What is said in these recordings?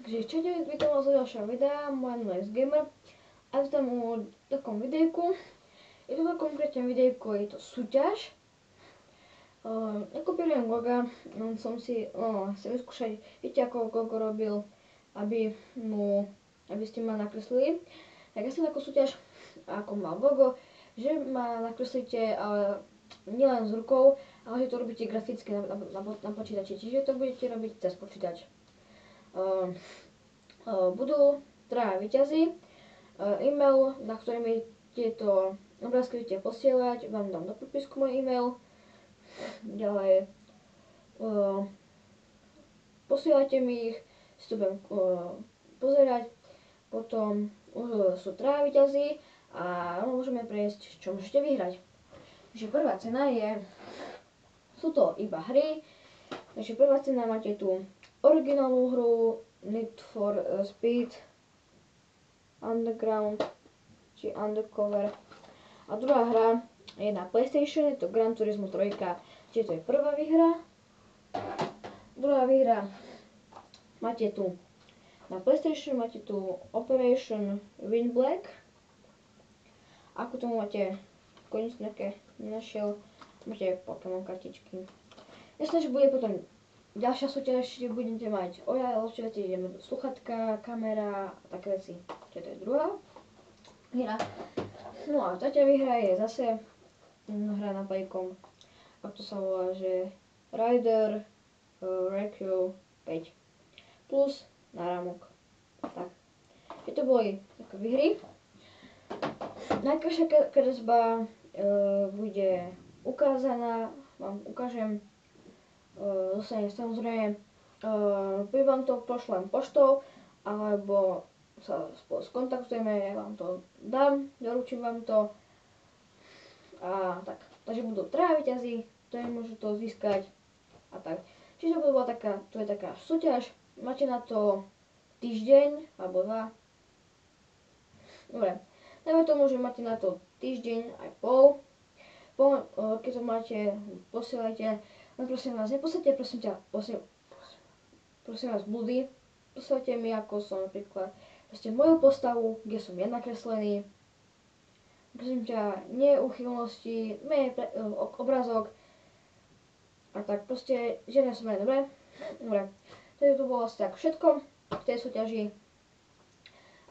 Takže čaute, vítam vás u ďalšieho videa, moje meno je Gamer a vítam u takom videjku. Je to konkrétne videjko, je to súťaž. Nakopírujem Goga, chcem vyskúšať, viete ako Gogo robil, aby ste ma nakreslili. Tak ja som takú súťaž, ako mal Gogo, že ma nakreslíte, ale nielen s rukou, ale že to robíte graficky na počítači, čiže to budete robiť cez počítač. Budú traja víťazi. E-mail, na ktorý mi tieto obrázky budete posielať, vám dám do popisku môj e-mail. Ďalej posielajte mi ich, si to budem pozerať. Potom už sú traja víťazi a môžeme prejsť, čo môžete vyhrať. Takže prvá cena sú to iba hry. Takže prvá cena máte tu originálnu hru Need for Speed Underground či Undercover. A druhá hra je na PlayStation, je to Gran Turismo 3, čiže to je prvá výhra. Druhá výhra máte tu na PlayStation, máte tu Operation Win Black. Ako tomu máte konečne nenašiel, máte Pokémon kartičky. Myslím, že bude potom ďalšia súťaž, kde budete mať lepšie veci, ideme do sluchatka, kamera a také veci. Čiže to je druhá hra. No a tretia výhra je zase hra na pajkom. A to sa volá, že Rider Recue 5 plus náramok. Tak. To boli také výhry. Najkrajšia kresba bude ukázaná, vám ukážem. Zase samozrejme, buď vám to pošlem poštou, alebo sa spolu skontaktujeme, ja vám to dám, doručím vám to. A tak, takže budú traja víťazi, ktorí môžu to získať a tak. Čiže to je taká súťaž, máte na to týždeň alebo dva. Dobre, dajme tomu, že máte na to týždeň aj pol. Keď to máte, posielajte. No prosím vás, neposlete, prosím vás, blúdy. Poslete mi, ako som napríklad, moju postavu, kde som ja nakreslený. Prosím ťa, nie úchylnosti, obrázok. A tak proste, žiadne som aj dobre. Dobre, takže to bolo asi tak všetko v tej súťaži.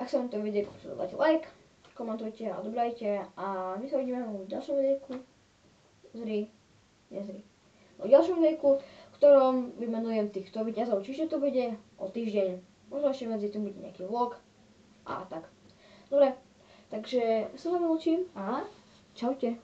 Ak sa vám to videjko, dajte like, komentujte a dobrajte. A my sa vidíme v ďalšom videjku. V ďalšom videjku, v ktorom vymenujem týchto víťazov, čiže to bude o týždeň. Možno ešte medzi tým bude nejaký vlog a tak. Dobre, takže sa vám ľúčim a čaute.